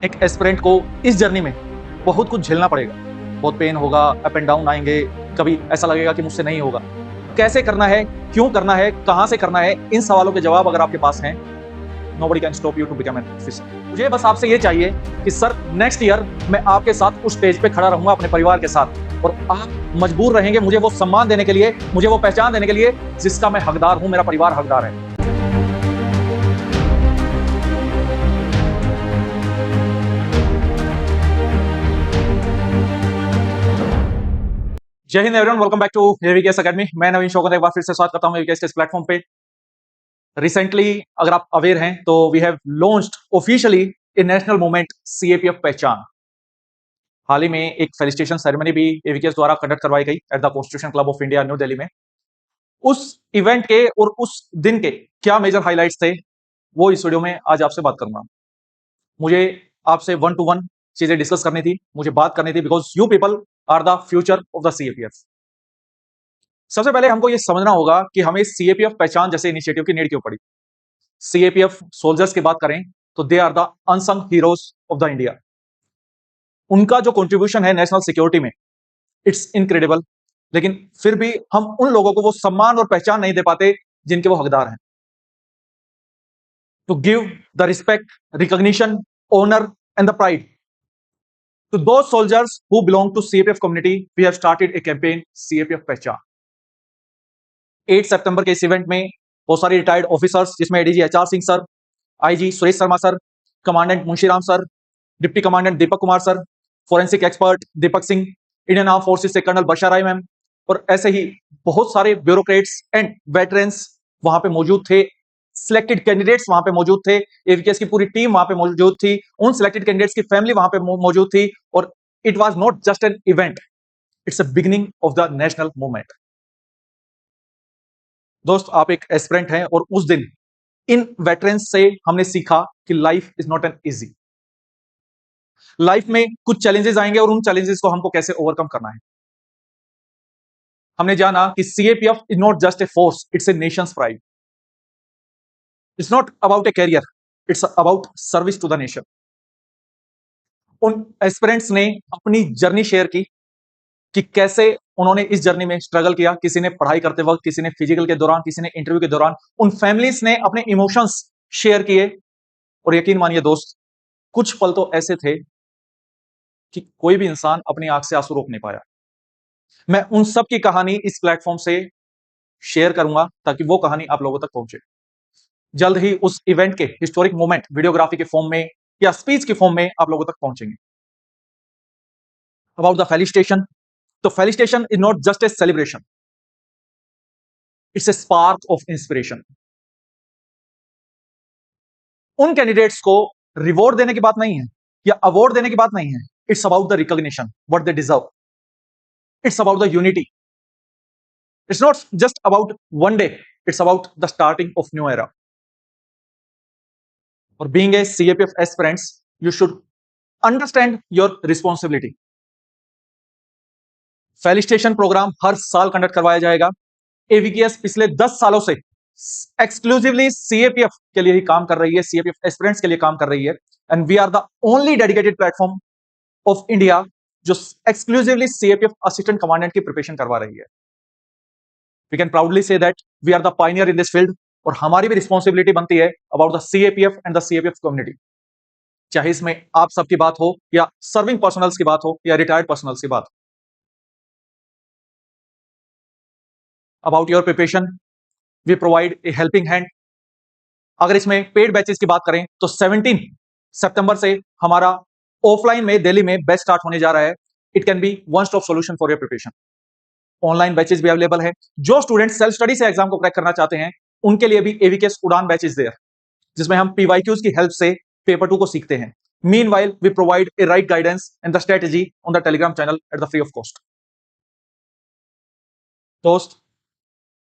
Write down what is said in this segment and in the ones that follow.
एक एस्पिरेंट को इस जर्नी में बहुत कुछ झेलना पड़ेगा। बहुत पेन होगा, अप एंड डाउन आएँगे, कभी ऐसा लगेगा कि मुझसे नहीं होगा। कैसे करना है, क्यों करना है, कहाँ से करना है, इन सवालों के जवाब अगर आपके पास हैं, nobody can stop you to become an officer. मुझे बस आपसे ये चाहिए कि सर नेक्स्ट ईयर मैं आपके साथ उस स्टेज पे खड़ा रहूँगा अपने परिवार के साथ और आप मजबूर रहेंगे मुझे वो सम्मान देने के लिए, मुझे वो पहचान देने के लिए जिसका मैं हकदार हूँ, मेरा परिवार हकदार है। जय Hind everyone, welcome back to AVKS academy. मैं नवीन शौकत एक बार फिर से स्वागत करता हूं एवीकेएस के इस प्लेटफॉर्म पे। रिसेंटली अगर आप अवेयर हैं तो we have launched officially a national movement CAPF पहचान। हाल ही में एक फेलिसिटेशन सेरेमनी भी एवीकेएस द्वारा कंडक्ट करवाई गई at the constitution club of India new Delhi में। उस इवेंट के और उस दिन के क्या मेजर हाइलाइट्स थे वो इस वीडियो में आज आपसे बात करूंगा। मुझे आपसे वन टू वन चीजें डिस्कस करनी थी, मुझे बात करनी थी, because you people are the future of the CAPF. सबसे पहले हमको यह समझना होगा कि हमें सीएपीएफ पहचान जैसे इनिशिएटिव की नीड क्यों पड़ी। सीएपीएफ सोल्जर्स की बात करें तो they are the unsung heroes of the India. उनका जो कंट्रीब्यूशन है नेशनल सिक्योरिटी में, इट्स इनक्रेडिबल। लेकिन फिर भी हम उन लोगों को वो सम्मान और पहचान नहीं दे पाते जिनके वो हकदार हैं। To give the respect, recognition, honour and the pride to those soldiers who belong to CAPF community, we have started a campaign CAPF पहचान। 8 सितंबर के इस इवेंट में बहुत सारे रिटायर्ड ऑफिसर्स जिसमें ADG HR Singh sir, IG Suresh Sharma sir, commandant Munshiram sir, deputy commandant Deepak Kumar sir, forensic expert Deepak Singh, Indian arm forces से colonel Basha Rai ma'am और ऐसे ही बहुत सारे ब्यूरोक्रेट्स एंड वेटरन्स वहां पे मौजूद थे। सिलेक्टेड कैंडिडेट्स वहां पे मौजूद थे, एवीकेएस की पूरी टीम वहां पे मौजूद थी, उन सिलेक्टेड कैंडिडेट्स की फैमिली वहां पे मौजूद थी और it was not just an event, it's a beginning of the national movement. दोस्त, आप एक एस्पिरेंट हैं और उस दिन इन वेटरन्स से हमने सीखा कि life is not an easy. Life में कुछ चैलेंजेस आएंगे और उन चैलेंजेस को हमको कैसे ओवरकम करना है। हमने जाना कि CAPF is not just a force, it's a nation's pride. It's not about a career, it's about service to the nation. उन एस्पिरेंट्स ने अपनी जर्नी शेयर की कि कैसे उन्होंने इस जर्नी में स्ट्रगल किया। किसी ने पढ़ाई करते वक्त, किसी ने फिजिकल के दौरान, किसी ने इंटरव्यू के दौरान। उन फैमिलीज ने अपने इमोशंस शेयर किए और यकीन मानिए दोस्त, कुछ पल तो ऐसे थे कि कोई भी इंसान अपनी आंख से आंसू रोक नहीं पाया। मैं उन सब की कहानी इस प्लेटफॉर्म से शेयर करूंगा ताकि वो कहानी आप लोगों तक पहुंचे। जल्द ही उस इवेंट के हिस्टोरिक मोमेंट वीडियोग्राफी के फॉर्म में या स्पीच के फॉर्म में आप लोगों तक पहुंचेंगे। अबाउट द फेलिसिटेशन, तो felicitation is not just A celebration, it's a spark of inspiration. उन कैंडिडेट्स को रिवॉर्ड देने की बात नहीं है या अवार्ड देने की बात नहीं है, it's about the recognition what they deserve, it's about the unity, it's not just about one day, it's about the starting of new era. और being a CAPF aspirants, you should understand your responsibility. Felicitation programme हर साल conduct करवाया जाएगा। एवीकेएस पिछले 10 सालों से exclusively CAPF के लिए ही काम कर रही है, सीएपीएफ एस्पिरेंट्स के लिए काम कर रही है। And we are the only dedicated platform of India जो एक्सक्लूसिवली सीएपीएफ असिस्टेंट कमांडेंट की प्रिपरेशन करवा रही है। We can proudly say that we are the pioneer in this field और हमारी भी रिस्पॉन्सिबिलिटी बनती है about the CAPF and the CAPF community. चाहे इसमें आप सबकी बात हो या सर्विंग पर्सनल्स की बात हो या रिटायर्ड पर्सनल्स की बात हो। About your preparation, we provide a helping hand. अगर इसमें पेड बैचेस की बात करें तो 17 सितंबर से हमारा ऑफलाइन में दिल्ली में बैच स्टार्ट होने जा रहा है। It can be one stop solution for your preparation. Online batches भी अवेलेबल है। जो स्टूडेंट सेल्फ स्टडी से एग्जाम को क्रैक करना चाहते हैं उनके लिए भी एवीकेएस उड़ान बैचेस देयर, जिसमें हम पीवाईक्यूज की हेल्प से पेपर 2 को सीखते हैं। Meanwhile we provide a right guidance and the strategy on the Telegram channel at the free of cost. दोस्त,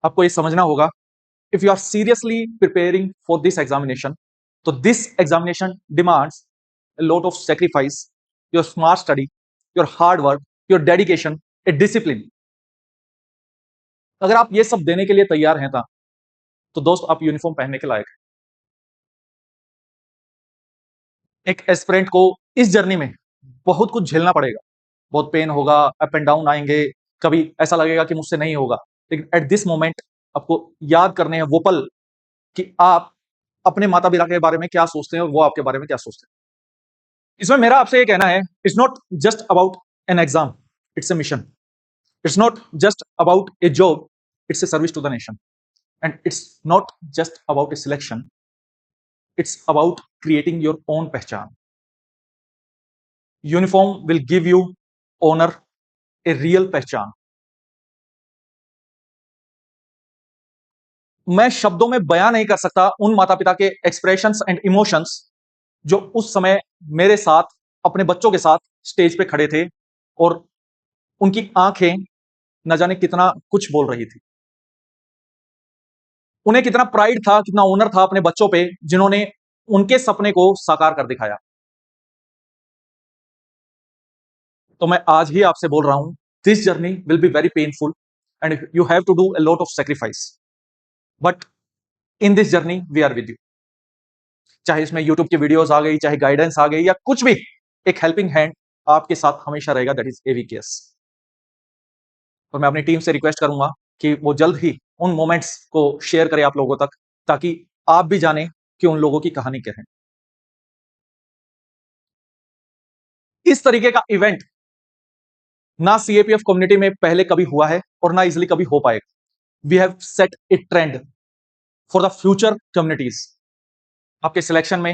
आपको ये समझना होगा, if you are seriously preparing for this examination, so this examination demands a lot of sacrifice, your smart study, your hard work, your dedication, a discipline. अगर आप ये सब देने के लिए तैयार हैं तो दोस्त आप यूनिफॉर्म पहनने के लायक हैं। एक एस्पिरेंट को इस जर्नी में बहुत कुछ झेलना पड़ेगा, बहुत पेन होगा, अप एंड डाउन आएंगे, कभी ऐसा लगेगा कि मुझसे नहीं होगा, लेकिन एट दिस मोमेंट आपको याद करने हैं वो पल कि आप अपने माता पिता के बारे में क्या सोचते हैं और वो आपके बारे में क्या सोचते हैं। इसमें मेरा आपसे ये कहना है, it's not just about an exam, it's a mission. It's not just about a job, it's a service to the nation. And it's not just about a selection, it's about creating your own पहचान। Uniform will give you honour, a real पहचान। मैं शब्दों में बयां नहीं कर सकता उन माता पिता के एक्सप्रेशंस एंड इमोशंस जो उस समय मेरे साथ, अपने बच्चों के साथ स्टेज पे खड़े थे, और उनकी आंखें न जाने कितना कुछ बोल रही थी। उन्हें कितना प्राइड था, कितना ऑनर था अपने बच्चों पे, जिन्होंने उनके सपने को साकार कर दिखाया। तो मैं आज ही आपसे बोल रहा हूं, this journey will be very painful and you have to do a lot of sacrifice, but in this journey we are with you. चाहे इसमें यूट्यूब की वीडियोस आ गई, चाहे गाइडेंस आ गई, या कुछ भी, एक हेल्पिंग हैंड आपके साथ हमेशा रहेगा, दैट इज एवीकेएस। और मैं अपनी टीम से रिक्वेस्ट करूंगा कि वो जल्द ही उन मोमेंट्स को शेयर करें आप लोगों तक, ताकि आप भी जानें कि उन लोगों की कहानी क्या है। इस तरीके का इवेंट ना सीएपीएफ कम्युनिटी में पहले कभी हुआ है और ना इजिली कभी हो पाएगा। We have set a trend for the future communities. आपके सिलेक्शन में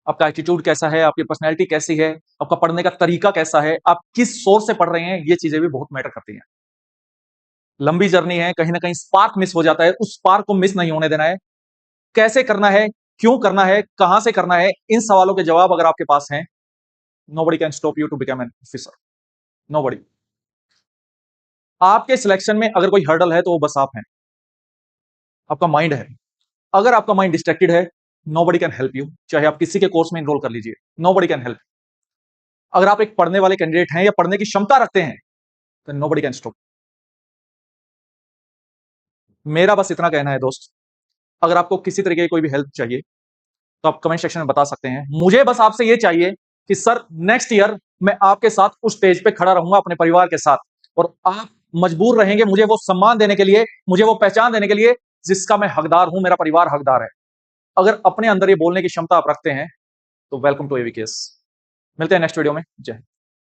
आपका एटीट्यूड कैसा है, आपकी पर्सनैलिटी कैसी है, आपका पढ़ने का तरीका कैसा है, आप किस सोर्स से पढ़ रहे हैं, ये चीजें भी बहुत मैटर करती हैं। लंबी जर्नी है, कहीं ना कहीं स्पार्क मिस हो जाता है, उस स्पार्क को मिस नहीं होने देना है। कैसे करना है, क्यों करना है, कहां से करना है, इन सवालों के जवाब अगर आपके पास हैं, nobody can stop you to become an officer, nobody. आपके सिलेक्शन में अगर कोई हर्डल है तो वो बस आप हैं, आपका माइंड है। अगर आपका माइंड डिस्ट्रैक्टेड है, नोबडी कैन हेल्प यू, चाहे आप किसी के कोर्स में इनरोल कर लीजिए, नोबडी कैन हेल्प। अगर आप एक पढ़ने वाले कैंडिडेट हैं या पढ़ने की क्षमता रखते हैं, तो नोबडी कैन स्टॉप। मेरा बस इतना कहना है दोस्त, अगर आपको किसी तरीके की कोई भी हेल्प चाहिए तो आप कमेंट सेक्शन में बता सकते हैं। मुझे बस आपसे ये चाहिए कि सर नेक्स्ट ईयर मैं आपके साथ उस स्टेज पे खड़ा रहूंगा अपने परिवार के साथ, और आप मजबूर रहेंगे मुझे वो सम्मान देने के लिए, मुझे वो पहचान देने के लिए जिसका मैं हकदार हूं, मेरा परिवार हकदार है। अगर अपने अंदर ये बोलने की क्षमता आप रखते हैं तो वेलकम टू एवीकेएस। मिलते हैं नेक्स्ट वीडियो में। जय हिंद।